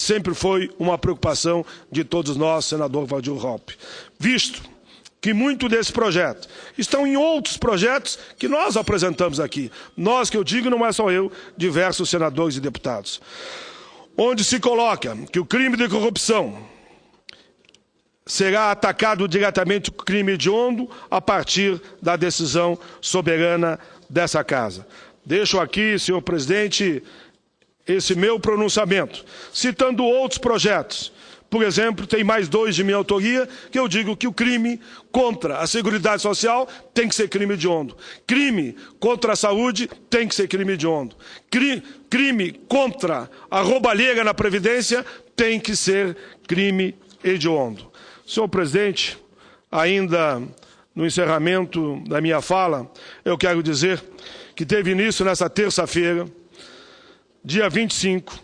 sempre foi uma preocupação de todos nós, senador Valdir Hoppe, visto que muito desse projeto estão em outros projetos que nós apresentamos aqui. Nós, que eu digo, não é só eu, diversos senadores e deputados. Onde se coloca que o crime de corrupção será atacado diretamente com crime hediondo a partir da decisão soberana dessa Casa. Deixo aqui, senhor presidente, esse meu pronunciamento, citando outros projetos. Por exemplo, tem mais dois de minha autoria, que eu digo que o crime contra a Seguridade Social tem que ser crime hediondo. Crime contra a saúde tem que ser crime hediondo. Crime contra a roubalheira na Previdência tem que ser crime hediondo. Senhor presidente, ainda no encerramento da minha fala, eu quero dizer que teve início nessa terça-feira, dia 25,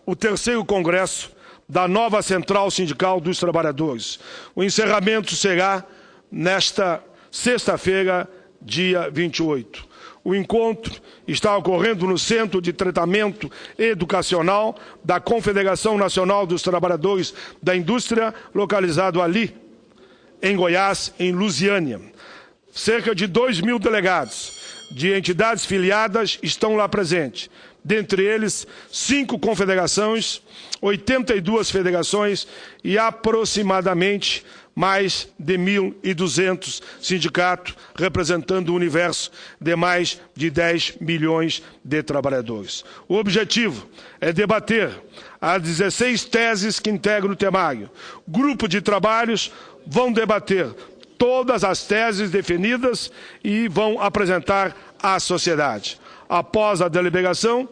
o 3º Congresso da nova Central Sindical dos Trabalhadores. O encerramento será nesta sexta-feira, dia 28. O encontro está ocorrendo no Centro de Tratamento Educacional da Confederação Nacional dos Trabalhadores da Indústria, localizado ali, em Goiás, em Lusiânia. Cerca de 2.000 delegados de entidades filiadas estão lá presentes. Dentre eles, 5 confederações, 82 federações e aproximadamente mais de 1.200 sindicatos, representando o universo de mais de 10 milhões de trabalhadores. O objetivo é debater as 16 teses que integram o temário. Grupo de trabalhos vão debater todas as teses definidas e vão apresentar à sociedade. Após a deliberação,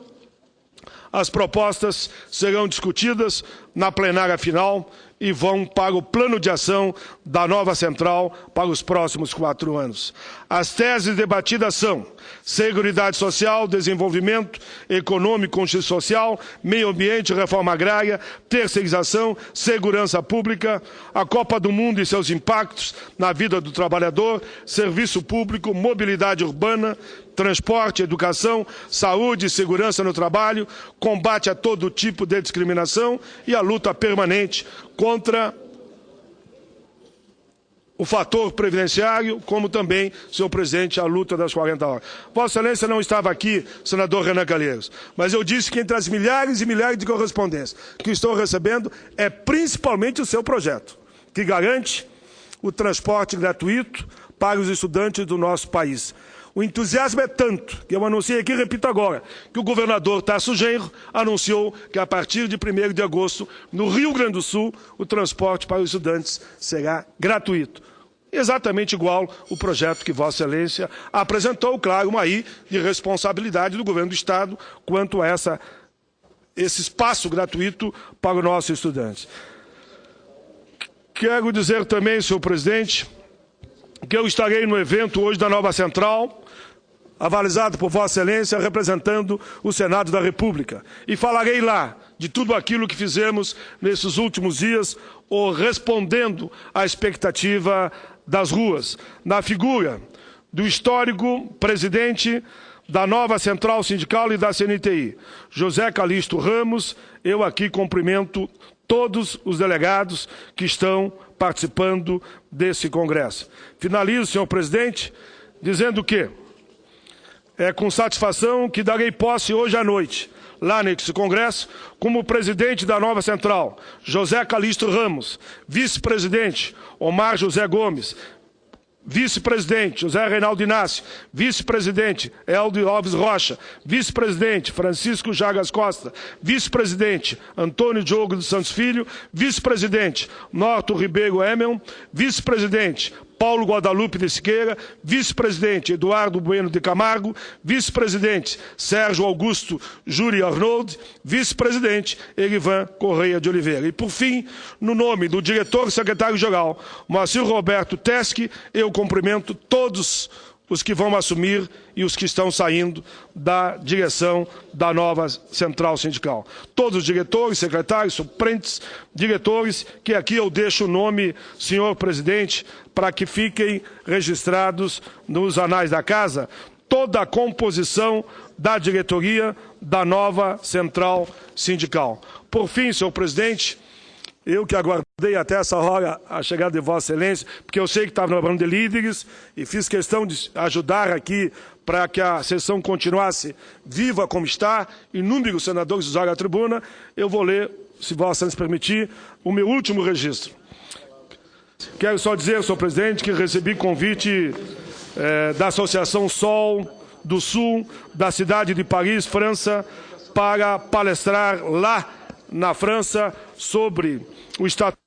as propostas serão discutidas na plenária final e vão para o plano de ação da nova central para os próximos 4 anos. As teses debatidas são Seguridade Social, Desenvolvimento Econômico e Social, Meio Ambiente, Reforma Agrária, Terceirização, Segurança Pública, a Copa do Mundo e seus impactos na vida do trabalhador, Serviço Público, Mobilidade Urbana, Transporte, Educação, Saúde e Segurança no Trabalho, combate a todo tipo de discriminação e a luta permanente contra o fator previdenciário, como também, senhor presidente, a luta das 40 horas. Vossa Excelência não estava aqui, senador Renan Calheiros, mas eu disse que entre as milhares e milhares de correspondências que estou recebendo, é principalmente o seu projeto, que garante o transporte gratuito para os estudantes do nosso país. O entusiasmo é tanto, que eu anunciei aqui e repito agora, que o governador Tarso Genro anunciou que a partir de 1º de agosto, no Rio Grande do Sul, o transporte para os estudantes será gratuito. Exatamente igual o projeto que Vossa Excelência apresentou, claro, uma aí de responsabilidade do governo do Estado quanto a esse espaço gratuito para os nossos estudantes. Quero dizer também, senhor presidente, que eu estarei no evento hoje da nova central, avalizado por Vossa Excelência, representando o Senado da República. E falarei lá de tudo aquilo que fizemos nesses últimos dias, ou respondendo à expectativa das ruas, na figura do histórico presidente da nova Central Sindical e da CNTI, José Calixto Ramos. Eu aqui cumprimento todos os delegados que estão participando desse congresso. Finalizo, senhor presidente, dizendo que é com satisfação que darei posse hoje à noite, lá nesse congresso, como presidente da nova central, José Calixto Ramos, vice-presidente, Omar José Gomes, vice-presidente, José Reinaldo Inácio, vice-presidente, Eldio Alves Rocha, vice-presidente, Francisco Chagas Costa, vice-presidente, Antônio Diogo dos Santos Filho, vice-presidente, Norton Ribeiro Emel, vice-presidente, Paulo Guadalupe de Siqueira, vice-presidente Eduardo Bueno de Camargo, vice-presidente Sérgio Augusto Júri Arnold, vice-presidente Erivan Correia de Oliveira. E, por fim, no nome do diretor-secretário-geral, Moacir Roberto Teschi, eu cumprimento todos os que vão assumir e os que estão saindo da direção da nova central sindical. Todos os diretores, secretários, suplentes, diretores, que aqui eu deixo o nome, senhor presidente, para que fiquem registrados nos anais da Casa, toda a composição da diretoria da nova central sindical. Por fim, senhor presidente, eu que aguardei até essa hora a chegada de Vossa Excelência, porque eu sei que estava no plano de líderes e fiz questão de ajudar aqui para que a sessão continuasse viva como está, inúmeros senadores usaram a tribuna, eu vou ler, se Vossa Excelência permitir, o meu último registro. Quero só dizer, senhor presidente, que recebi convite da Associação Sol do Sul, da cidade de Paris, França, para palestrar lá na França sobre o Estatuto.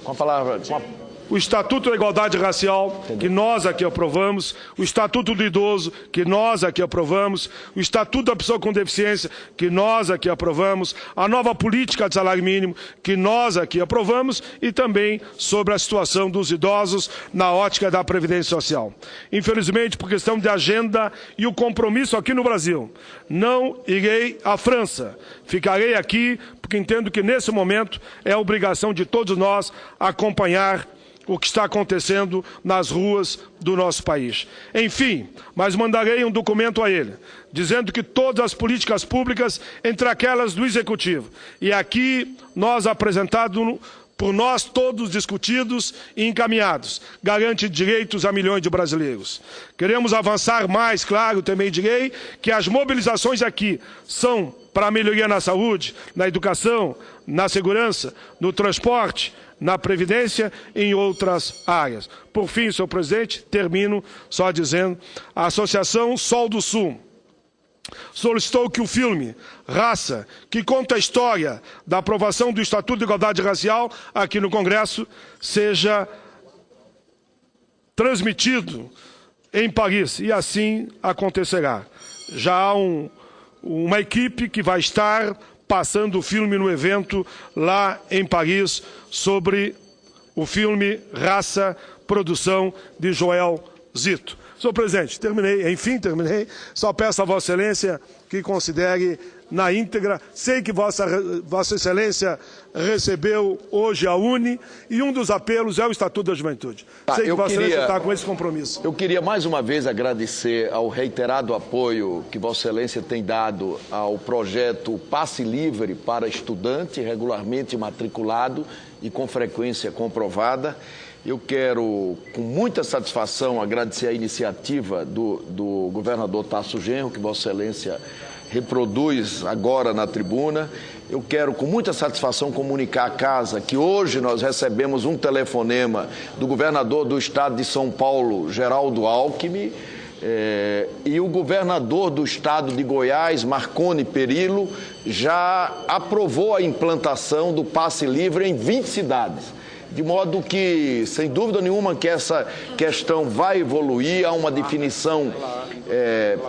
Com a palavra. O Estatuto da Igualdade Racial, que nós aqui aprovamos, o Estatuto do Idoso, que nós aqui aprovamos, o Estatuto da Pessoa com Deficiência, que nós aqui aprovamos, a nova política de salário mínimo, que nós aqui aprovamos, e também sobre a situação dos idosos na ótica da Previdência Social. Infelizmente, por questão de agenda e o compromisso aqui no Brasil, não irei à França. Ficarei aqui porque entendo que, nesse momento, é a obrigação de todos nós acompanhar o que está acontecendo nas ruas do nosso país. Enfim, mas mandarei um documento a ele, dizendo que todas as políticas públicas, entre aquelas do Executivo, e aqui nós apresentados por nós todos discutidos e encaminhados, garante direitos a milhões de brasileiros. Queremos avançar mais, claro, também direi que as mobilizações aqui são para a melhoria na saúde, na educação, na segurança, no transporte, na Previdência e em outras áreas. Por fim, senhor presidente, termino só dizendo, a Associação Sol do Sul solicitou que o filme Raça, que conta a história da aprovação do Estatuto de Igualdade Racial aqui no Congresso, seja transmitido em Paris, e assim acontecerá. Já há uma equipe que vai estar passando o filme no evento lá em Paris sobre o filme Raça, produção de Joel Zito. Senhor presidente, terminei. Só peço a Vossa Excelência que considere na íntegra. Sei que Vossa Excelência recebeu hoje a UNE e um dos apelos é o Estatuto da Juventude. Sei que Vossa Excelência está com esse compromisso. Eu queria mais uma vez agradecer ao reiterado apoio que Vossa Excelência tem dado ao projeto Passe Livre para estudante regularmente matriculado e com frequência comprovada. Eu quero, com muita satisfação, agradecer a iniciativa do governador Tarso Genro, que Vossa Excelência reproduz agora na tribuna. Eu quero, com muita satisfação, comunicar à Casa que hoje nós recebemos um telefonema do governador do estado de São Paulo, Geraldo Alckmin, e o governador do estado de Goiás, Marconi Perillo, já aprovou a implantação do Passe Livre em 20 cidades. De modo que, sem dúvida nenhuma, que essa questão vai evoluir, há uma definição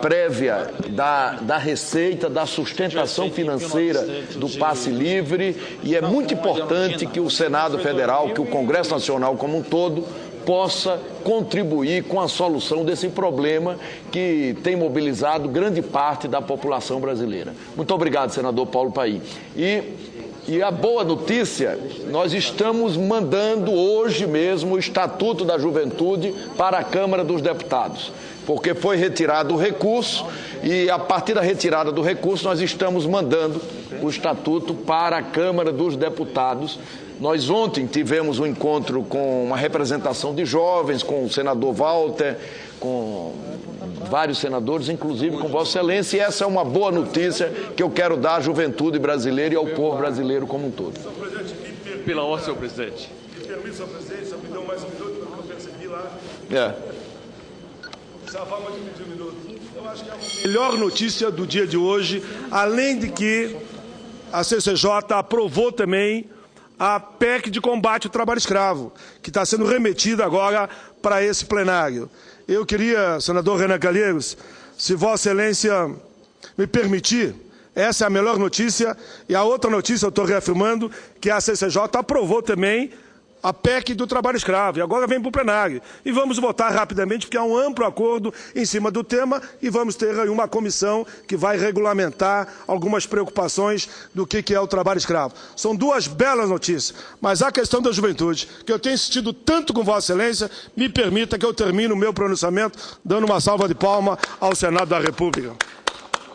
prévia da receita, da sustentação financeira do passe livre, e é muito importante que o Senado Federal, que o Congresso Nacional como um todo, possa contribuir com a solução desse problema que tem mobilizado grande parte da população brasileira. Muito obrigado, senador Paulo Paim. E a boa notícia, nós estamos mandando hoje mesmo o Estatuto da Juventude para a Câmara dos Deputados, porque foi retirado o recurso e, a partir da retirada do recurso, nós estamos mandando o Estatuto para a Câmara dos Deputados. Nós ontem tivemos um encontro com uma representação de jovens, com o senador Walter, com vários senadores, inclusive com Vossa Excelência, e essa é uma boa notícia que eu quero dar à juventude brasileira e ao povo brasileiro como um todo. Pela ordem, senhor presidente. Me permite, senhor presidente, só me deu mais um minuto, porque eu percebi lá. Só falta de pedir um minuto. Eu acho que é a melhor notícia do dia de hoje, além de que a CCJ aprovou também a PEC de combate ao trabalho escravo, que está sendo remetida agora para esse plenário. Eu queria, senador Renan Calheiros, se Vossa Excelência me permitir, essa é a melhor notícia, e a outra notícia eu estou reafirmando que a CCJ aprovou também a PEC do trabalho escravo, e agora vem para o plenário. E vamos votar rapidamente, porque há um amplo acordo em cima do tema, e vamos ter aí uma comissão que vai regulamentar algumas preocupações do que é o trabalho escravo. São duas belas notícias, mas a questão da juventude, que eu tenho insistido tanto com Vossa Excelência, me permita que eu termine o meu pronunciamento dando uma salva de palmas ao Senado da República.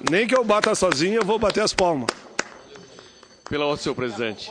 Nem que eu bata sozinho, eu vou bater as palmas. Pela ordem, senhor presidente.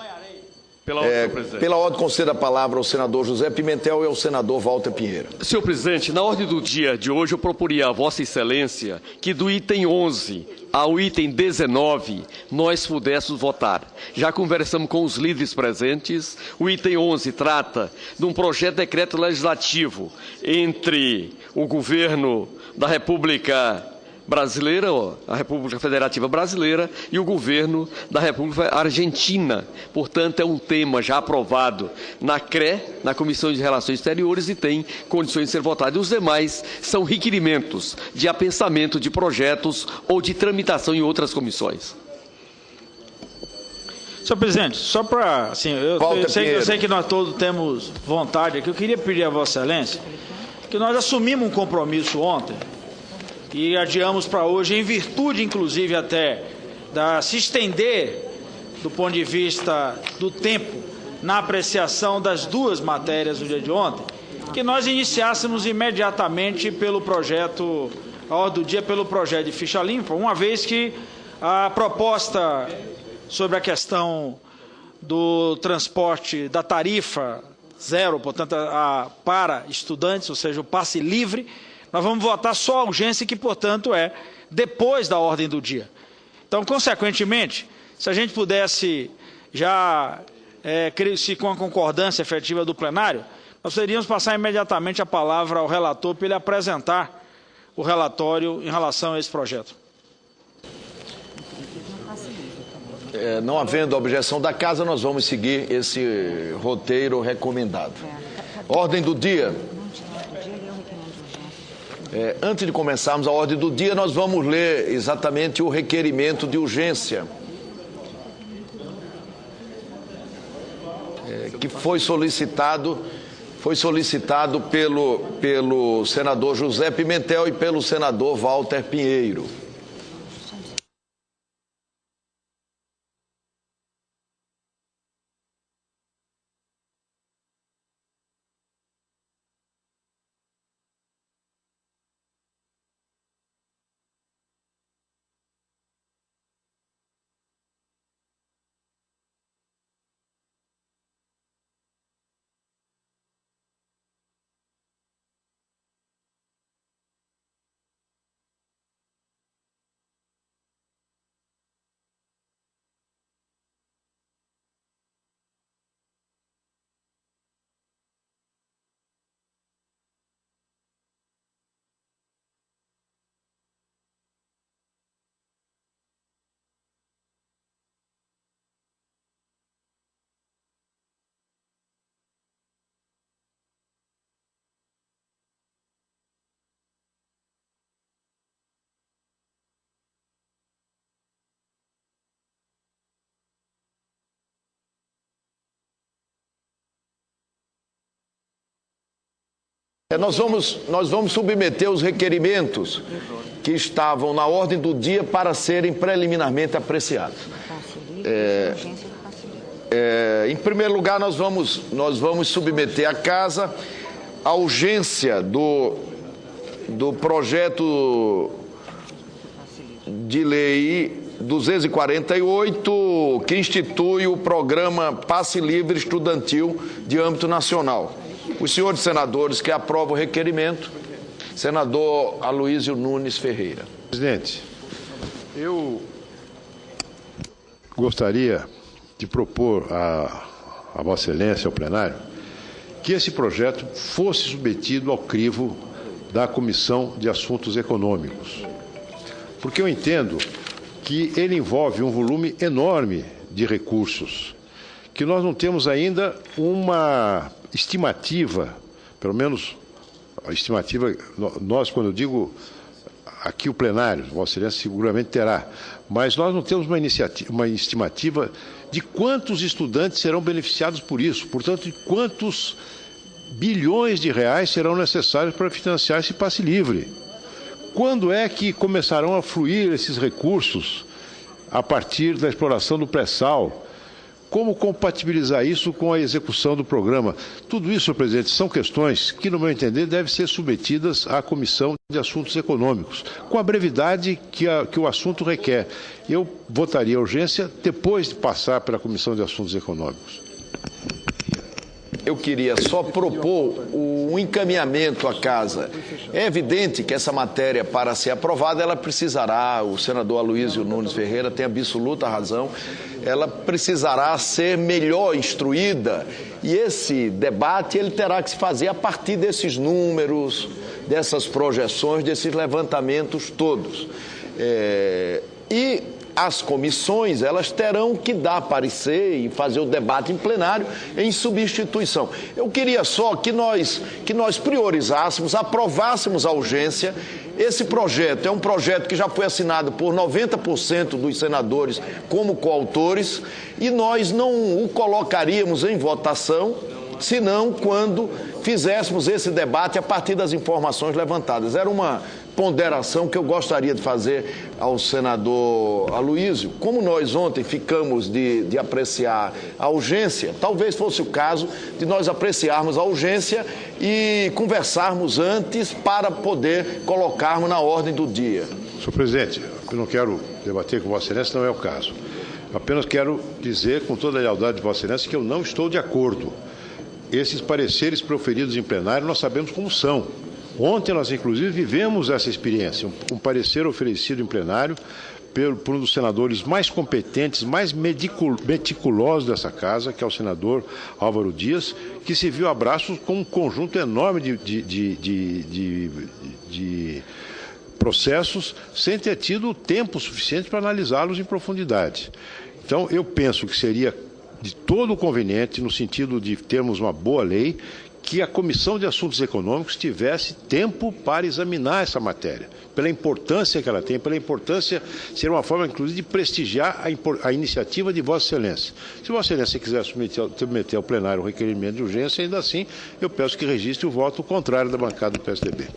Pela ordem, concedo a palavra ao senador José Pimentel e ao senador Walter Pinheiro. Senhor presidente, na ordem do dia de hoje eu proporia a Vossa Excelência que do item 11 ao item 19 nós pudéssemos votar. Já conversamos com os líderes presentes. O item 11 trata de um projeto de decreto legislativo entre o governo da República Brasileira, a República Federativa Brasileira, e o governo da República Argentina. Portanto, é um tema já aprovado na CRE, na Comissão de Relações Exteriores, e tem condições de ser votado. E os demais são requerimentos de apensamento de projetos ou de tramitação em outras comissões. Senhor presidente, só para... Assim, eu sei que nós todos temos vontade aqui. Eu queria pedir a Vossa Excelência que nós assumimos um compromisso ontem e adiamos para hoje, em virtude, inclusive, até se estender, do ponto de vista do tempo, na apreciação das duas matérias do dia de ontem, que nós iniciássemos imediatamente pelo projeto, a ordem do dia, pelo projeto de ficha limpa, uma vez que a proposta sobre a questão do transporte da tarifa zero, portanto, para estudantes, ou seja, o passe livre, nós vamos votar só a urgência, que, portanto, é depois da ordem do dia. Então, consequentemente, se a gente pudesse já, se com a concordância efetiva do plenário, nós poderíamos passar imediatamente a palavra ao relator para ele apresentar o relatório em relação a esse projeto. Não havendo objeção da casa, nós vamos seguir esse roteiro recomendado. Ordem do dia. Antes de começarmos a ordem do dia, nós vamos ler exatamente o requerimento de urgência que foi solicitado pelo senador José Pimentel e pelo senador Walter Pinheiro. Nós vamos submeter os requerimentos que estavam na ordem do dia para serem preliminarmente apreciados. Em primeiro lugar, nós vamos submeter à casa a urgência do projeto de lei 248, que institui o programa Passe Livre Estudantil de âmbito nacional. Os senhores senadores que aprovam o requerimento, senador Aloysio Nunes Ferreira. Presidente, eu gostaria de propor a Vossa Excelência, ao plenário, que esse projeto fosse submetido ao crivo da Comissão de Assuntos Econômicos, porque eu entendo que ele envolve um volume enorme de recursos, que nós não temos ainda uma estimativa, pelo menos a estimativa, nós, quando eu digo aqui o plenário, Vossa Excelência seguramente terá, mas nós não temos uma estimativa de quantos estudantes serão beneficiados por isso, portanto, de quantos bilhões de reais serão necessários para financiar esse passe livre. Quando é que começarão a fluir esses recursos a partir da exploração do pré-sal? Como compatibilizar isso com a execução do programa? Tudo isso, senhor presidente, são questões que, no meu entender, devem ser submetidas à Comissão de Assuntos Econômicos, com a brevidade que o assunto requer. Eu votaria a urgência depois de passar pela Comissão de Assuntos Econômicos. Eu queria só propor um encaminhamento à casa. É evidente que essa matéria, para ser aprovada, ela precisará, o senador Aloysio Nunes Ferreira tem absoluta razão, ela precisará ser melhor instruída e esse debate ele terá que se fazer a partir desses números, dessas projeções, desses levantamentos todos. E as comissões, elas terão que dar parecer e fazer o debate em plenário em substituição. Eu queria só que nós priorizássemos, aprovássemos a urgência. Esse projeto é um projeto que já foi assinado por 90% dos senadores como coautores e nós não o colocaríamos em votação, senão quando fizéssemos esse debate a partir das informações levantadas. Era uma ponderação que eu gostaria de fazer ao senador Aloysio. Como nós ontem ficamos de apreciar a urgência, talvez fosse o caso de nós apreciarmos a urgência e conversarmos antes para poder colocarmos na ordem do dia. Senhor presidente, eu não quero debater com Vossa Excelência, não é o caso. Apenas quero dizer, com toda a lealdade de Vossa Excelência, que eu não estou de acordo. Esses pareceres proferidos em plenário, nós sabemos como são. Ontem nós, inclusive, vivemos essa experiência, um parecer oferecido em plenário por um dos senadores mais competentes, mais meticulosos dessa casa, que é o senador Álvaro Dias, que se viu a braços com um conjunto enorme de processos, sem ter tido tempo suficiente para analisá-los em profundidade. Então, eu penso que seria de todo conveniente, no sentido de termos uma boa lei, que a Comissão de Assuntos Econômicos tivesse tempo para examinar essa matéria, pela importância que ela tem, pela importância, ser uma forma, inclusive, de prestigiar a iniciativa de Vossa Excelência. Se Vossa Excelência quiser submeter ao plenário o requerimento de urgência, ainda assim, eu peço que registre o voto contrário da bancada do PSDB.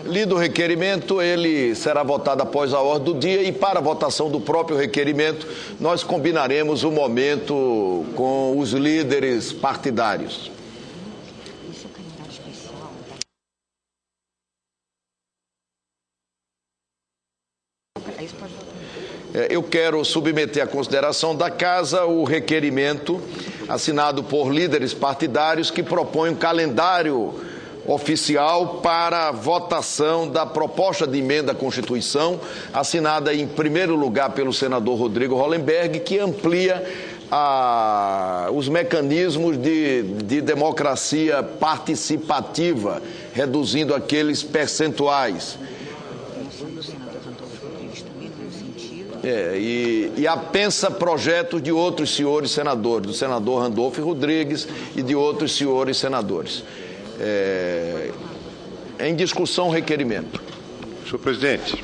Lido o requerimento, ele será votado após a ordem do dia e para a votação do próprio requerimento nós combinaremos o momento com os líderes partidários. Eu quero submeter à consideração da Casa o requerimento assinado por líderes partidários que propõe um calendário oficial para votação da proposta de emenda à Constituição, assinada em primeiro lugar pelo senador Rodrigo Hollenberg, que amplia os mecanismos de democracia participativa, reduzindo aqueles percentuais. E apensa projetos de outros senhores senadores, do senador Randolfo Rodrigues e de outros senhores senadores. Em discussão, requerimento. Senhor presidente,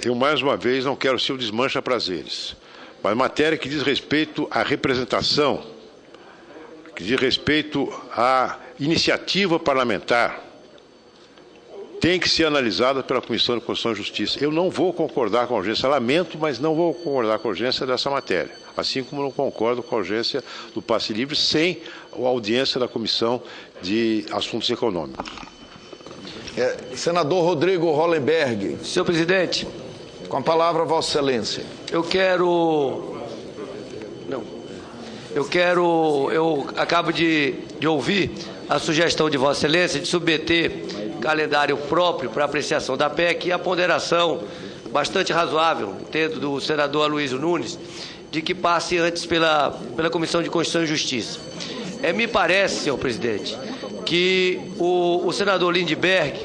eu mais uma vez não quero ser o desmancha-prazeres, mas matéria que diz respeito à representação, que diz respeito à iniciativa parlamentar, tem que ser analisada pela Comissão de Constituição e Justiça. Eu não vou concordar com a urgência, lamento, mas não vou concordar com a urgência dessa matéria, assim como não concordo com a urgência do passe livre sem a audiência da Comissão de Assuntos Econômicos. Senador Rodrigo Hollenberg. Senhor presidente. Com a palavra, Vossa Excelência. Eu acabo de ouvir a sugestão de Vossa Excelência de submeter calendário próprio para apreciação da PEC e a ponderação bastante razoável, entendo, do senador Aloysio Nunes, de que passe antes pela Comissão de Constituição e Justiça. Me parece, senhor presidente, que o senador Lindbergh,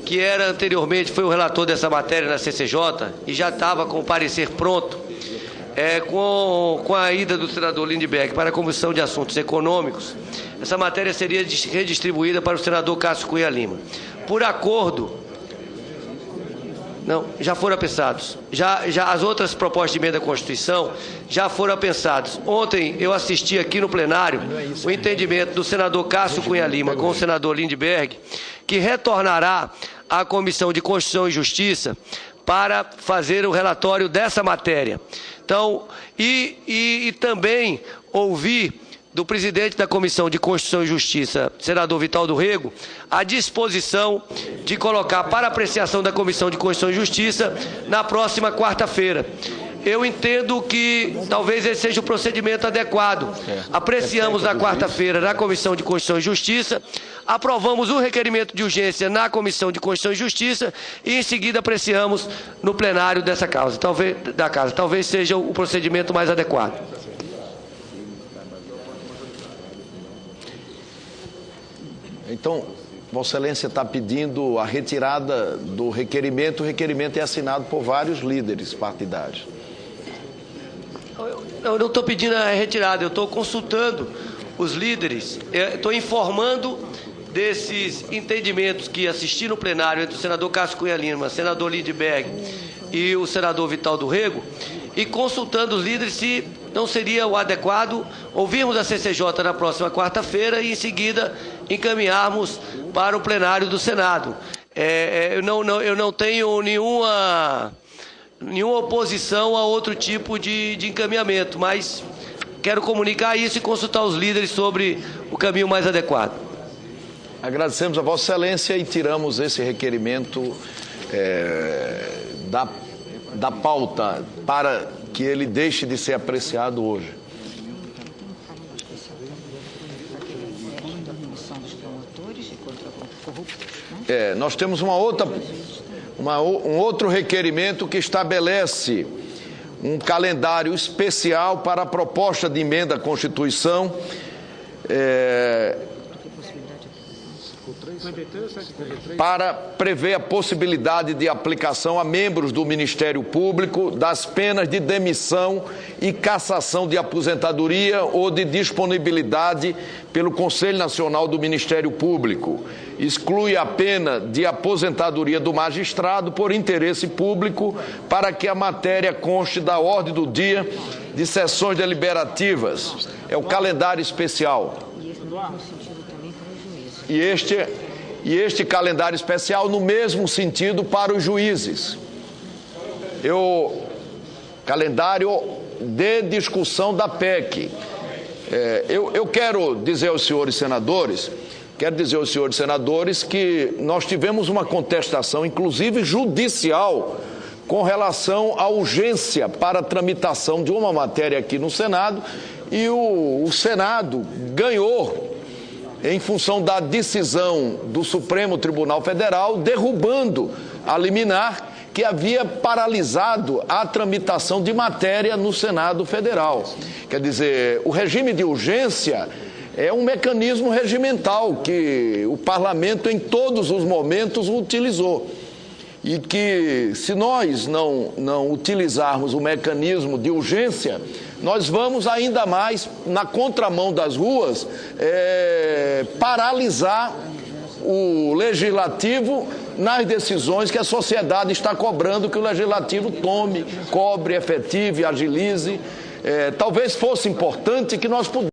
que anteriormente foi o relator dessa matéria na CCJ e já estava com o parecer pronto, com a ida do senador Lindbergh para a Comissão de Assuntos Econômicos, essa matéria seria redistribuída para o senador Cássio Cunha Lima. Por acordo, não, já foram pensados. Já as outras propostas de emenda à Constituição já foram pensadas. Ontem eu assisti aqui no plenário o entendimento do senador Cássio Cunha Lima com o senador Lindbergh, que retornará à Comissão de Constituição e Justiça para fazer o relatório dessa matéria. Então, e também ouvi do presidente da Comissão de Constituição e Justiça, senador Vital do Rego, a disposição de colocar para apreciação da Comissão de Constituição e Justiça na próxima quarta-feira. Eu entendo que talvez esse seja o procedimento adequado. Apreciamos na quarta-feira na Comissão de Constituição e Justiça, aprovamos o requerimento de urgência na Comissão de Constituição e Justiça e em seguida apreciamos no plenário dessa casa. Talvez seja o procedimento mais adequado. Então, Vossa Excelência está pedindo a retirada do requerimento. O requerimento é assinado por vários líderes partidários. Eu não estou pedindo a retirada, eu estou consultando os líderes, estou informando desses entendimentos que assisti no plenário entre o senador Cássio Cunha Lima, o senador Lindbergh e o senador Vital do Rego, e consultando os líderes se não seria o adequado ouvirmos a CCJ na próxima quarta-feira e, em seguida, encaminharmos para o plenário do Senado. Eu não tenho nenhuma oposição a outro tipo de encaminhamento, mas quero comunicar isso e consultar os líderes sobre o caminho mais adequado. Agradecemos a Vossa Excelência e tiramos esse requerimento da pauta para que ele deixe de ser apreciado hoje. Nós temos um outro requerimento que estabelece um calendário especial para a proposta de emenda à Constituição para prever a possibilidade de aplicação a membros do Ministério Público das penas de demissão e cassação de aposentadoria ou de disponibilidade pelo Conselho Nacional do Ministério Público. Exclui a pena de aposentadoria do magistrado por interesse público para que a matéria conste da ordem do dia de sessões deliberativas. É o calendário especial. E este calendário especial no mesmo sentido para os juízes. Calendário de discussão da PEC. Eu quero dizer aos senhores senadores que nós tivemos uma contestação, inclusive judicial, com relação à urgência para a tramitação de uma matéria aqui no Senado, e o Senado ganhou em função da decisão do Supremo Tribunal Federal, derrubando a liminar que havia paralisado a tramitação de matéria no Senado Federal. Quer dizer, o regime de urgência é um mecanismo regimental que o Parlamento em todos os momentos utilizou. E que, se nós não utilizarmos o mecanismo de urgência, nós vamos ainda mais, na contramão das ruas, paralisar o Legislativo nas decisões que a sociedade está cobrando que o Legislativo tome, cobre, efetive, agilize. Talvez fosse importante que nós pudéssemos